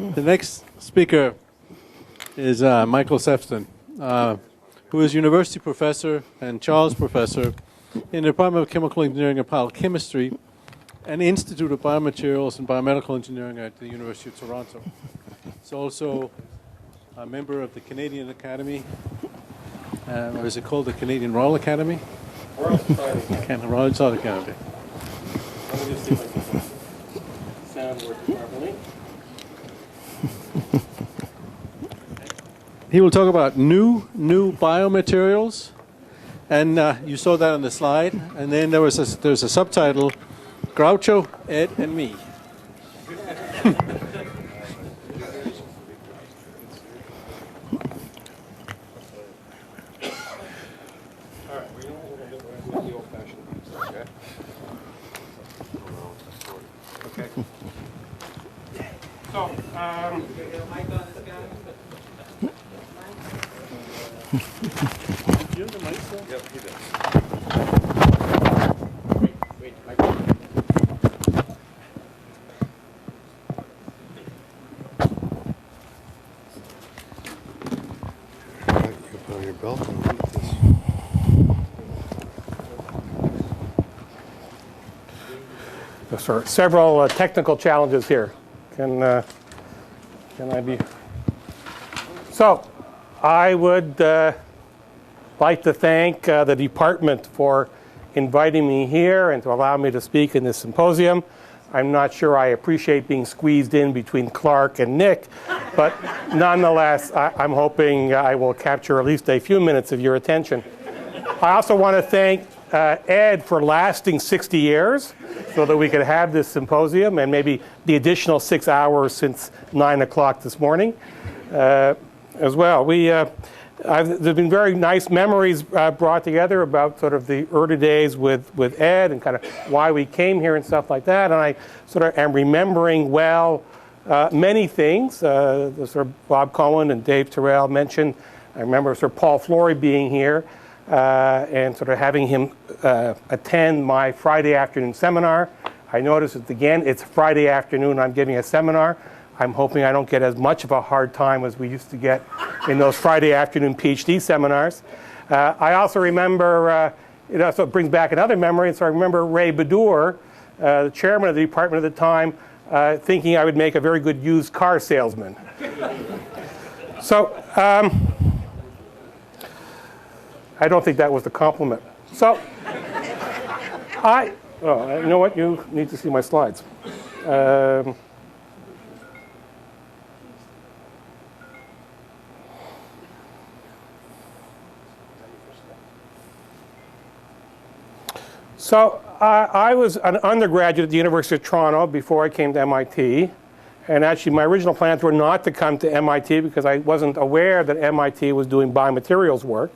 The next speaker is Michael Sefton, who is university professor and Charles Professor in the Department of Chemical Engineering and Biochemistry and Institute of Biomaterials and Biomedical Engineering at the University of Toronto. He's also a member of the Canadian Academy, or is it called the Canadian Royal Academy? Royal Society. Royal Society Academy. Let me just see if I can sound working properly. He will talk about new biomaterials, and you saw that on the slide. And then there's a subtitle, Groucho, Ed, and me. Sir, several technical challenges here. Can I be? So, I would like to thank the department for inviting me here and to allow me to speak in this symposium. I'm not sure I appreciate being squeezed in between Clark and Nick, but nonetheless, I'm hoping I will capture at least a few minutes of your attention. I also want to thank Ed for lasting 60 years so that we could have this symposium and maybe the additional 6 hours since 9 o'clock this morning as well. There's been very nice memories brought together about sort of the early days with Ed and kind of why we came here and stuff like that. And I sort of am remembering well many things. Sort of Bob Cohen and Dave Terrell mentioned. I remember sort of Paul Flory being here and sort of having him attend my Friday afternoon seminar. I noticed that again, it's Friday afternoon, I'm giving a seminar. I'm hoping I don't get as much of a hard time as we used to get in those Friday afternoon PhD seminars. I also remember, so it brings back another memory, and so I remember Ray Badur, the chairman of the department at the time, thinking I would make a very good used car salesman. So, I don't think that was the compliment. So, you know what, you need to see my slides. So I was an undergraduate at the University of Toronto before I came to MIT. And actually, my original plans were not to come to MIT because I wasn't aware that MIT was doing biomaterials work.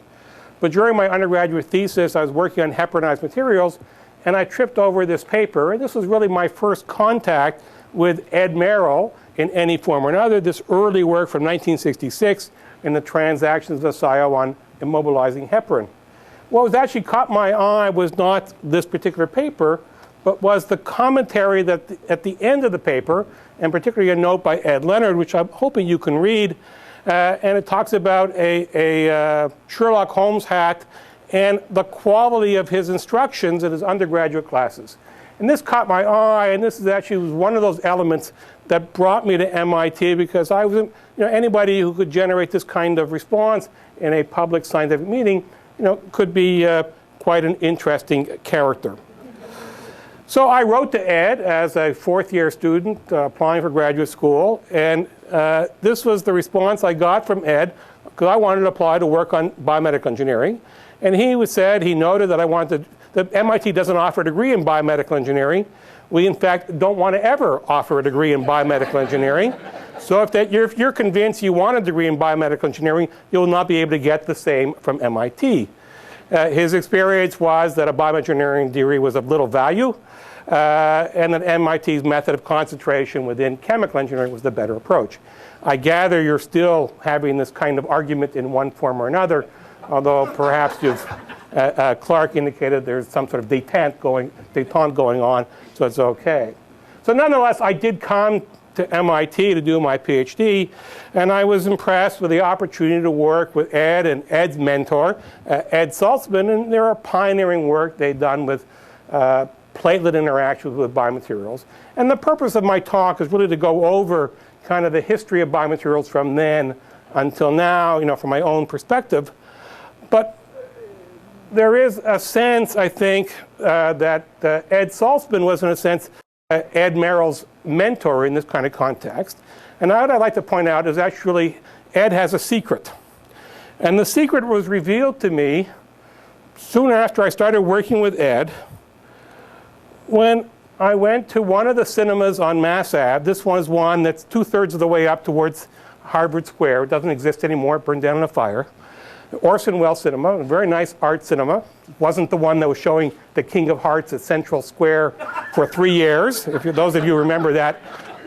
But during my undergraduate thesis, I was working on heparinized materials, and I tripped over this paper. And this was really my first contact with Ed Merrill in any form or another, this early work from 1966 in the Transactions of SIO on immobilizing heparin. What was actually caught my eye was not this particular paper, but was the commentary that at the end of the paper, and particularly a note by Ed Leonard, which I'm hoping you can read, and it talks about a Sherlock Holmes hat and the quality of his instructions in his undergraduate classes. And this caught my eye, and this is actually one of those elements that brought me to MIT because I wasn't, anybody who could generate this kind of response in a public scientific meeting, could be quite an interesting character. So I wrote to Ed as a fourth-year student applying for graduate school, and this was the response I got from Ed because I wanted to apply to work on biomedical engineering. And he noted that that MIT doesn't offer a degree in biomedical engineering. We, in fact, don't want to ever offer a degree in biomedical engineering. So if you're convinced you want a degree in biomedical engineering, you'll not be able to get the same from MIT. His experience was that a biomedical engineering degree was of little value, and that MIT's method of concentration within chemical engineering was the better approach. I gather you're still having this kind of argument in one form or another, although perhaps Clark indicated there's some sort of detente going on, so it's okay. So nonetheless, I did come to MIT to do my PhD, and I was impressed with the opportunity to work with Ed and Ed's mentor, Ed Saltzman, and their pioneering work they'd done with platelet interactions with biomaterials. And the purpose of my talk is really to go over kind of the history of biomaterials from then until now, from my own perspective. But there is a sense, I think, that Ed Saltzman was, in a sense, Ed Merrill's mentor in this kind of context. And what I'd like to point out is actually Ed has a secret. And the secret was revealed to me soon after I started working with Ed, when I went to one of the cinemas on Mass Ave. This one is one that's 2/3 of the way up towards Harvard Square. It doesn't exist anymore. It burned down in a fire. Orson Welles Cinema, a very nice art cinema. It wasn't the one that was showing The King of Hearts at Central Square for 3 years, if those of you remember that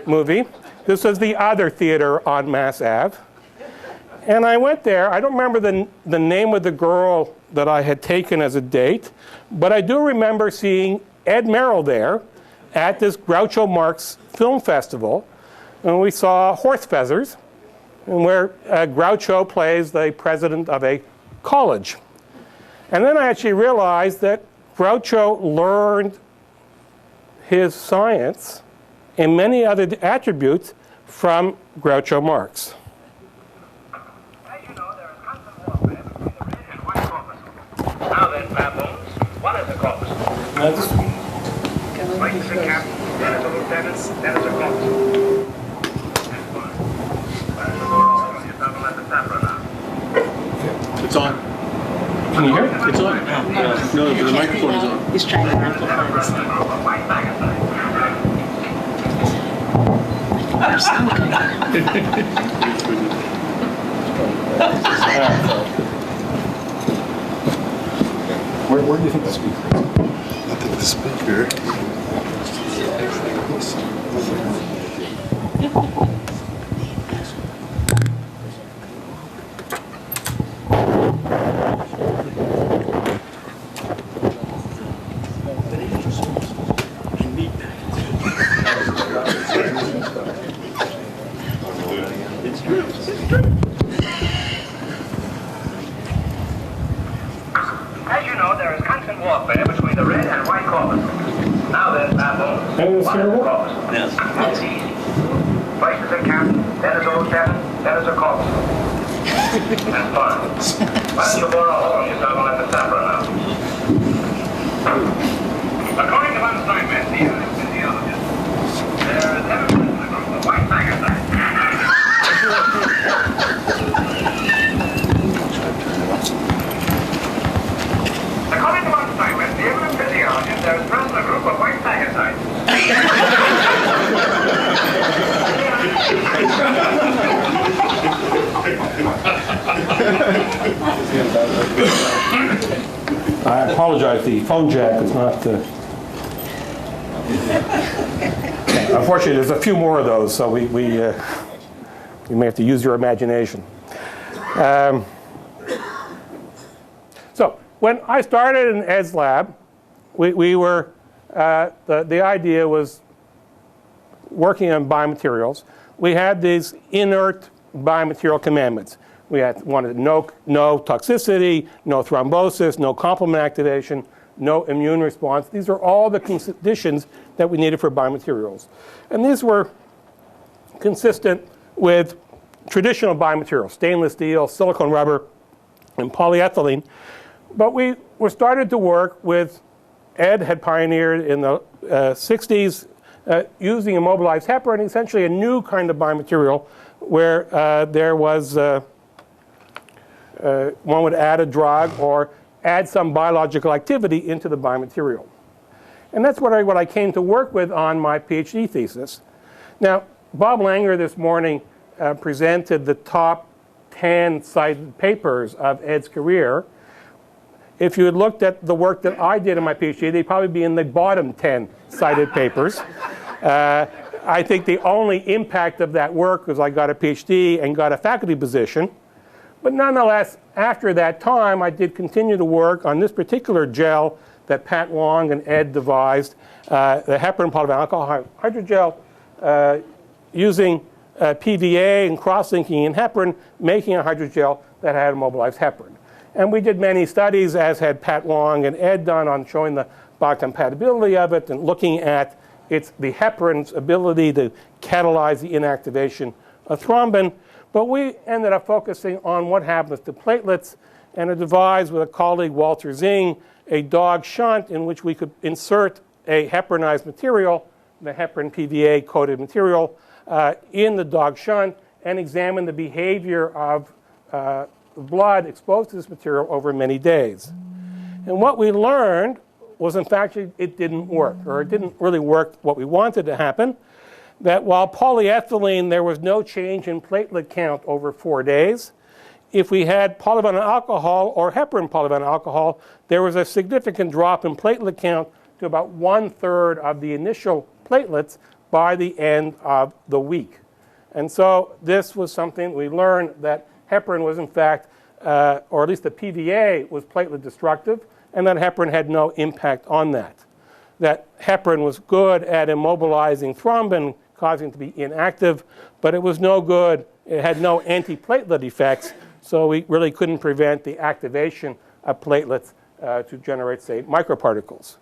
movie. This was the other theater on Mass Ave. And I went there. I don't remember the name of the girl that I had taken as a date, but I do remember seeing Ed Merrill there at this Groucho Marx Film Festival. And we saw Horse Feathers, and where Groucho plays the president of a college. And then I actually realized that Groucho learned his science and many other attributes from Groucho Marx. As you know, there is constant warfare between the red and white corpuscles. Now then, baboons, what is a corpuscle? Right is a captain, then is a lieutenant, then is a corpuscle. It's on. Can you hear it? It's on. No, but the microphone is on. He's trying to amplify this. Your sound Where do you think the speaker is? I think the speaker. As you know, there is constant warfare between the red and white corpuscles. Now then, baboons, That was what is a terrible? corpuscle? Yes. It's easy. First is a captain, then is a lieutenant, then is a corpuscle. And fun. Why don't you bore a hole in yourself and let the sapper out? According to one assignment, the eminent physiologist, there is evidence in the group of white phagocytes. According to one assignment, the eminent physiologist, there is present a group of white phagocytes. I apologize, the phone jack is not... Unfortunately, there's a few more of those, so we may have to use your imagination. So when I started in Ed's lab, we were, the idea was working on biomaterials. We had these inert biomaterial commandments. We wanted no toxicity, no thrombosis, no complement activation, no immune response. These are all the conditions that we needed for biomaterials. And these were consistent with traditional biomaterials, stainless steel, silicone rubber, and polyethylene. But we were started to work with, Ed had pioneered in the 60s using immobilized heparin, essentially a new kind of biomaterial where there was, one would add a drug or add some biological activity into the biomaterial. And that's what I came to work with on my PhD thesis. Now, Bob Langer this morning presented the top 10 cited papers of Ed's career. If you had looked at the work that I did in my PhD, they'd probably be in the bottom 10 cited papers. I think the only impact of that work was I got a PhD and got a faculty position. But nonetheless, after that time, I did continue to work on this particular gel that Pat Wong and Ed devised, the heparin polyvinyl alcohol hydrogel, using PVA and cross-linking in heparin, making a hydrogel that had immobilized heparin. And we did many studies, as had Pat Long and Ed done, on showing the biocompatibility of it and looking at the heparin's ability to catalyze the inactivation of thrombin. But we ended up focusing on what happens to platelets, and it devised with a colleague, Walter Zing, a dog shunt in which we could insert a heparinized material, the heparin PVA coated material, in the dog shunt and examine the behavior of blood exposed to this material over many days. And what we learned was, in fact, it didn't work, or it didn't really work what we wanted to happen, that while polyethylene, there was no change in platelet count over 4 days. If we had polyvinyl alcohol or heparin polyvinyl alcohol, there was a significant drop in platelet count to about 1/3 of the initial platelets by the end of the week. And so this was something we learned, that heparin was in fact, or at least the PVA was platelet destructive, and that heparin had no impact on that. That heparin was good at immobilizing thrombin, causing it to be inactive, but it was no good. It had no antiplatelet effects, so we really couldn't prevent the activation of platelets to generate, say, microparticles.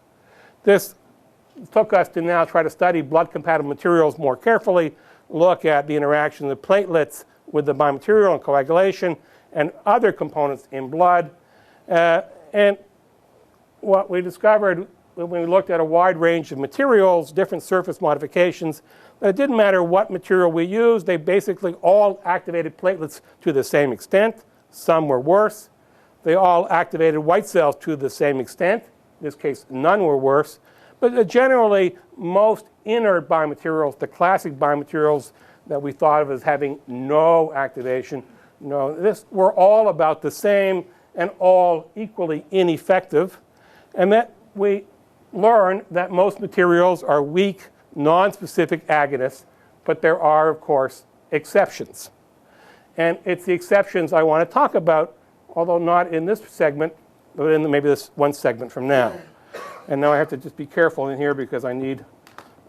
This took us to now try to study blood-compatible materials more carefully, look at the interaction of the platelets with the biomaterial and coagulation and other components in blood. And what we discovered when we looked at a wide range of materials, different surface modifications, that it didn't matter what material we used, they basically all activated platelets to the same extent. Some were worse. They all activated white cells to the same extent. In this case, none were worse. But generally, most inert biomaterials, the classic biomaterials that we thought of as having no activation, were all about the same and all equally ineffective. And that we learned that most materials are weak, non-specific agonists, but there are, of course, exceptions. And it's the exceptions I want to talk about, although not in this segment, but in maybe this one segment from now. And now I have to just be careful in here because I need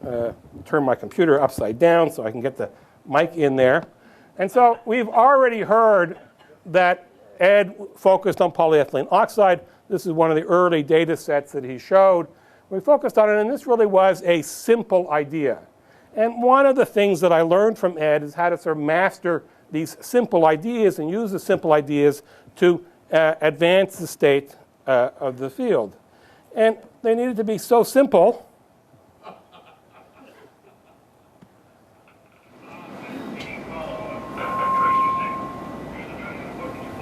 to turn my computer upside down so I can get the mic in there. And so we've already heard that Ed focused on polyethylene oxide. This is one of the early data sets that he showed. We focused on it, and this really was a simple idea. And one of the things that I learned from Ed is how to sort of master these simple ideas and use the simple ideas to advance the state of the field. And they needed to be so simple.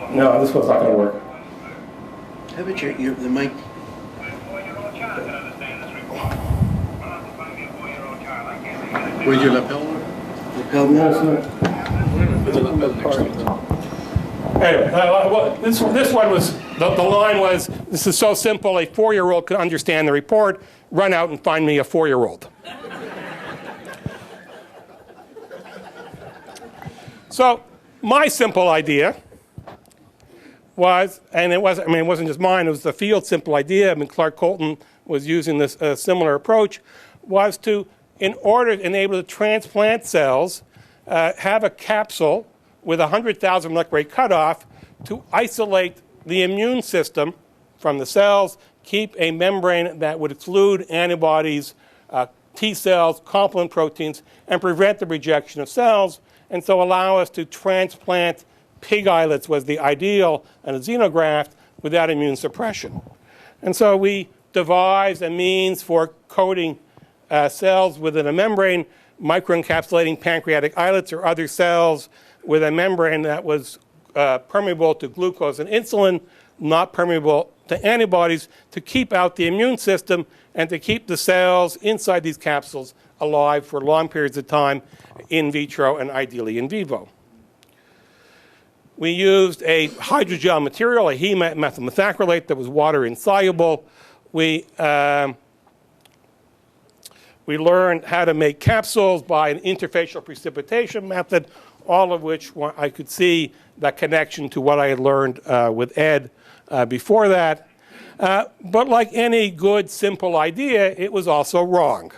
No, this one's not going to work. How about the mic? Where's your lapel? Lapel? Anyway, this one was, the line was, this is so simple, a 4-year-old could understand the report. Run out and find me a 4-year-old. So my simple idea was, and it wasn't just mine, it was the field's simple idea. I mean, Clark Colton was using this similar approach, was to, in order to enable the transplant cells, have a capsule with 100,000 molecular weight cutoff to isolate the immune system from the cells, keep a membrane that would exclude antibodies, T cells, complement proteins, and prevent the rejection of cells, and so allow us to transplant pig islets was the ideal and a xenograft without immune suppression. And so we devised a means for coating cells within a membrane, microencapsulating pancreatic islets or other cells with a membrane that was permeable to glucose and insulin, not permeable to antibodies, to keep out the immune system and to keep the cells inside these capsules alive for long periods of time in vitro and ideally in vivo. We used a hydrogel material, a hemat methyl methacrylate that was water insoluble. We learned how to make capsules by an interfacial precipitation method, all of which I could see that connection to what I had learned with Ed before that. But like any good, simple idea, it was also wrong.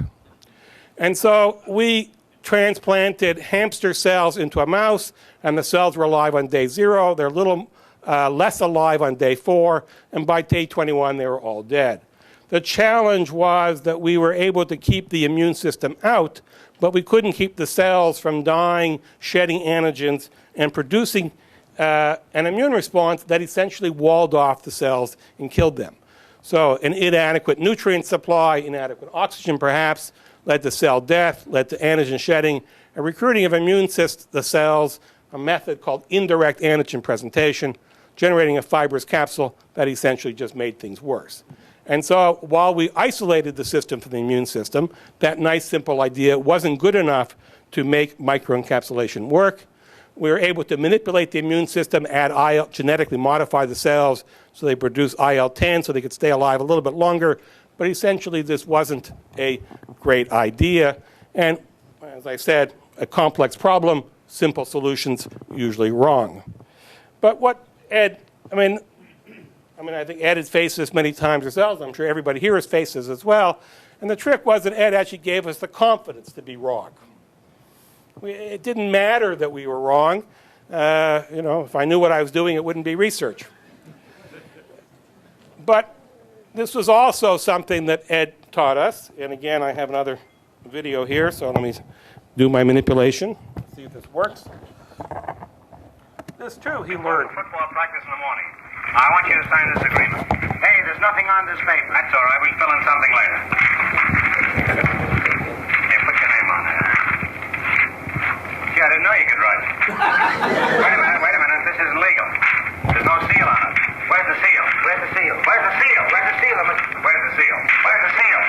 And so we transplanted hamster cells into a mouse, and the cells were alive on day 0. They're a little less alive on day 4, and by day 21, they were all dead. The challenge was that we were able to keep the immune system out, but we couldn't keep the cells from dying, shedding antigens, and producing an immune response that essentially walled off the cells and killed them. So an inadequate nutrient supply, inadequate oxygen perhaps, led to cell death, led to antigen shedding, and recruiting of immune the cells, a method called indirect antigen presentation, generating a fibrous capsule that essentially just made things worse. And so while we isolated the system from the immune system, that nice simple idea wasn't good enough to make microencapsulation work. We were able to manipulate the immune system, genetically modify the cells so they produce IL-10 so they could stay alive a little bit longer. But essentially, this wasn't a great idea. And as I said, a complex problem, simple solutions, usually wrong. But what Ed, I think Ed has faced this many times yourselves. I'm sure everybody here has faced this as well. And the trick was that Ed actually gave us the confidence to be wrong. It didn't matter that we were wrong. If I knew what I was doing, it wouldn't be research. But this was also something that Ed taught us. And again, I have another video here, so let me do my manipulation, see if this works. This too, he learned. Football practice in the morning. I want you to sign this agreement. Hey, there's nothing on this paper. That's all right. We'll fill in something later. Here, put your name on there. Gee, I didn't know you could write. Wait a minute. This isn't legal. There's no seal on it. Where's the seal? Where's the seal? Where's the seal? Where's the seal? Where's the seal? Where's the seal?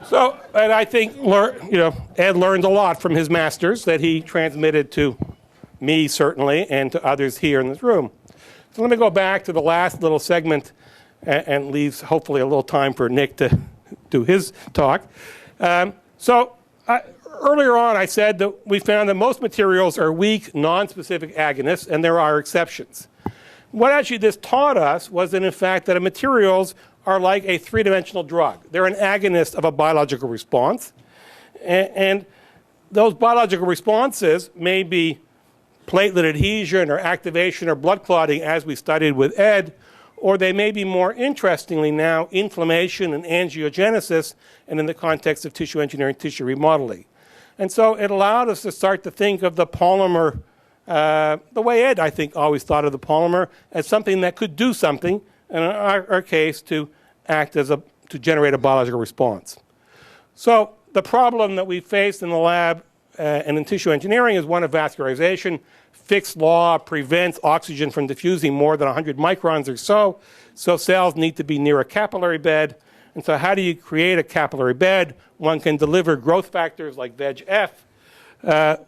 So, and I think Ed learned a lot from his masters that he transmitted to me, certainly, and to others here in this room. So let me go back to the last little segment and leaves hopefully a little time for Nick to do his talk. Earlier on, I said that we found that most materials are weak, non-specific agonists, and there are exceptions. What actually this taught us was that, in fact, that materials are like a three-dimensional drug. They're an agonist of a biological response. And those biological responses may be platelet adhesion or activation or blood clotting, as we studied with Ed, or they may be more interestingly now inflammation and angiogenesis, and in the context of tissue engineering, tissue remodeling. And so it allowed us to start to think of the polymer the way Ed, I think, always thought of the polymer as something that could do something, in our case, to act as to generate a biological response. So the problem that we faced in the lab and in tissue engineering is one of vascularization. Fick's law prevents oxygen from diffusing more than 100 microns or so cells need to be near a capillary bed. And so how do you create a capillary bed? One can deliver growth factors like VEGF.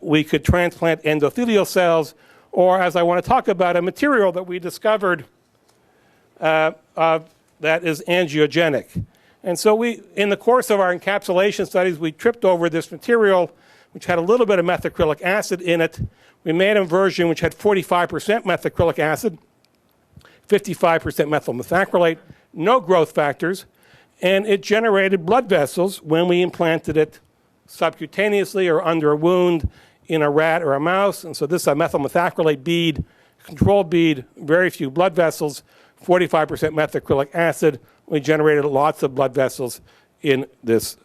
We could transplant endothelial cells, or as I want to talk about, a material that we discovered that is angiogenic. And so in the course of our encapsulation studies, we tripped over this material, which had a little bit of methacrylic acid in it. We made a version which had 45% methacrylic acid, 55% methyl methacrylate, no growth factors, and it generated blood vessels when we implanted it subcutaneously or under a wound in a rat or a mouse. And so this is a methyl methacrylate bead, control bead, very few blood vessels, 45% methacrylic acid. We generated lots of blood vessels in this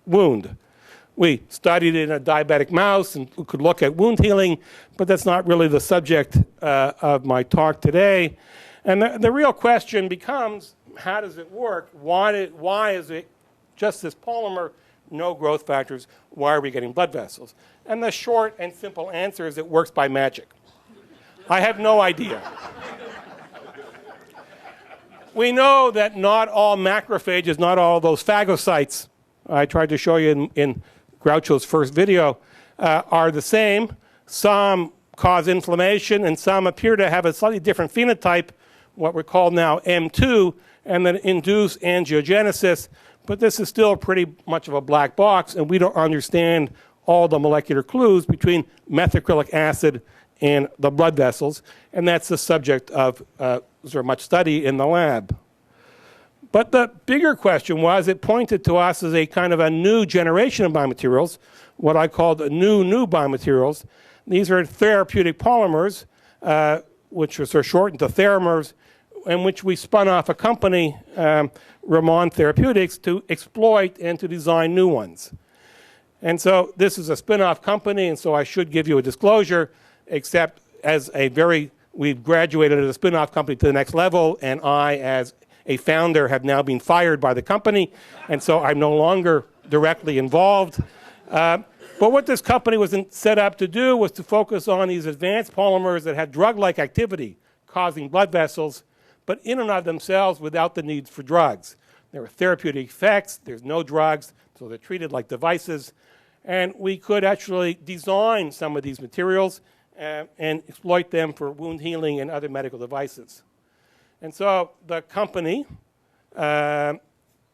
wound. We studied it in a diabetic mouse and could look at wound healing, but that's not really the subject of my talk today. And the real question becomes, how does it work? Why is it just this polymer, no growth factors? Why are we getting blood vessels? And the short and simple answer is it works by magic. I have no idea. We know that not all macrophages, not all those phagocytes, I tried to show you in Groucho's first video, are the same. Some cause inflammation, and some appear to have a slightly different phenotype, what we call now M2, and then induce angiogenesis. But this is still pretty much of a black box, and we don't understand all the molecular clues between methacrylic acid in the blood vessels, and that's the subject of sort of much study in the lab. But the bigger question was, it pointed to us as a kind of a new generation of biomaterials, what I called new biomaterials. These are therapeutic polymers, which are sort of shortened to theramers, in which we spun off a company, Ramon Therapeutics, to exploit and to design new ones. And so this is a spin-off company, and so I should give you a disclosure, except we've graduated as a spin-off company to the next level, and I, as a founder, have now been fired by the company, and so I'm no longer directly involved. But what this company was set up to do was to focus on these advanced polymers that had drug-like activity, causing blood vessels, but in and of themselves without the need for drugs. There are therapeutic effects, there's no drugs, so they're treated like devices, and we could actually design some of these materials and exploit them for wound healing and other medical devices. And so the company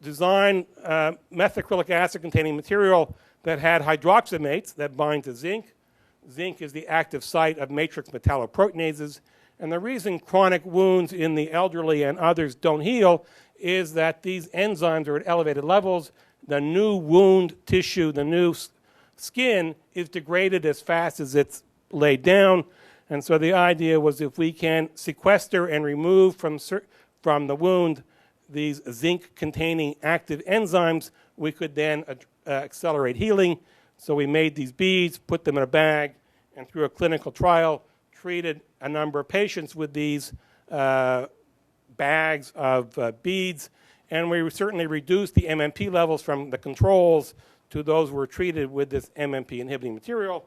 designed methacrylic acid containing material that had hydroxymates that bind to zinc. Zinc is the active site of matrix metalloproteinases. And the reason chronic wounds in the elderly and others don't heal is that these enzymes are at elevated levels. The new wound tissue, the new skin, is degraded as fast as it's laid down. And so the idea was, if we can sequester and remove from the wound these zinc-containing active enzymes, we could then accelerate healing. So we made these beads, put them in a bag, and through a clinical trial, treated a number of patients with these bags of beads. And we certainly reduced the MMP levels from the controls to those who were treated with this MMP inhibiting material.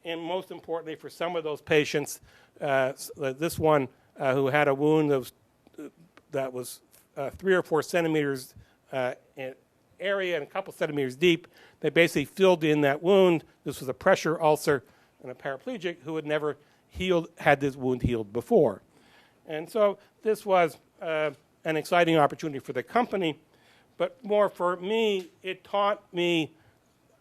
And most importantly, for some of those patients, this one who had a wound that was 3 or 4 centimeters in area and a couple centimeters deep, they basically filled in that wound. This was a pressure ulcer and a paraplegic who had never had this wound healed before. And so this was an exciting opportunity for the company, but more for me, it taught me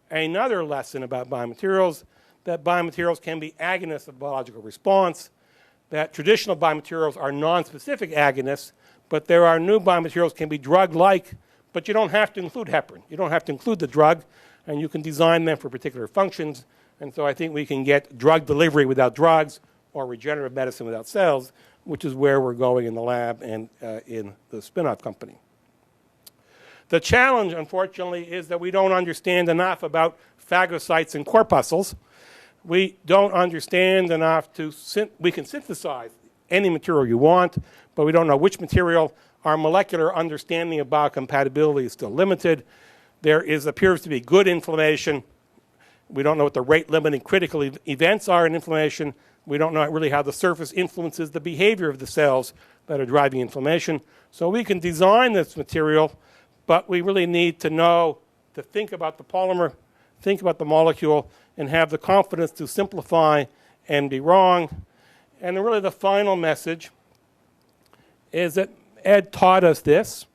another lesson about biomaterials, that biomaterials can be agonists of biological response, that traditional biomaterials are non-specific agonists, but there are new biomaterials can be drug-like, but you don't have to include heparin. You don't have to include the drug, and you can design them for particular functions. And so I think we can get drug delivery without drugs or regenerative medicine without cells, which is where we're going in the lab and in the spin-off company. The challenge, unfortunately, is that we don't understand enough about phagocytes and corpuscles. We don't understand enough we can synthesize any material you want, but we don't know which material. Our molecular understanding of biocompatibility is still limited. There appears to be good inflammation. We don't know what the rate-limiting critical events are in inflammation. We don't know really how the surface influences the behavior of the cells that are driving inflammation. So we can design this material, but we really need to think about the polymer, think about the molecule, and have the confidence to simplify and be wrong. And then really the final message is that Ed taught us this,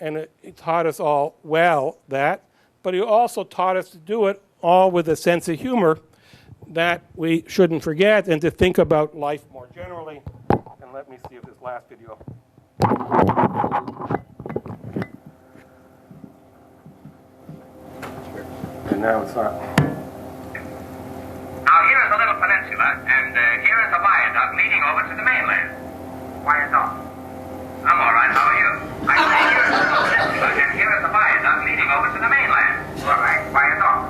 and he taught us all that, but he also taught us to do it all with a sense of humor that we shouldn't forget, and to think about life more generally. And let me see if this last video. And now it's not. Now here is a little peninsula, and here is a viaduct leading over to the mainland. Quiet off. I'm all right. How are you? I say here is a little peninsula, and here is a viaduct leading over to the mainland. All right. Quiet off.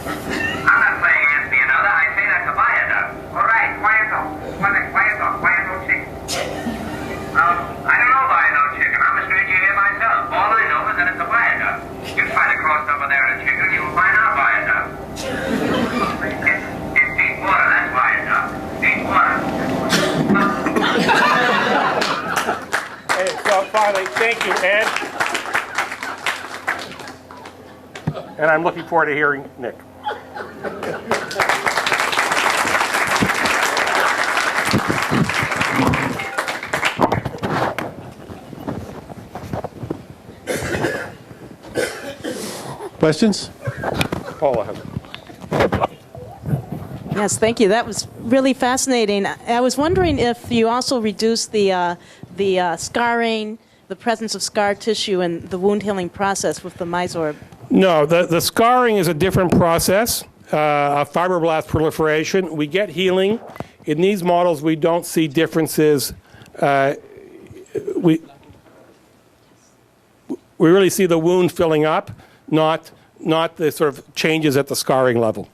I'm not saying yes be another. I say that's a viaduct. All right. Quiet off. Quiet off. Quiet off, chicken. I don't know viaduct chicken. I'm a stranger here myself. All I know is that it's a viaduct. You try to cross over there in a chicken, you will find out viaduct. It's deep water. That's viaduct. Deep water. So finally, thank you, Ed. And I'm looking forward to hearing Nick. Questions? Paula has it. Yes, thank you. That was really fascinating. I was wondering if you also reduced the scarring, the presence of scar tissue in the wound healing process with the Mysorb. No, the scarring is a different process, of fibroblast proliferation. We get healing. In these models, we don't see differences. We really see the wound filling up, not the sort of changes at the scarring level.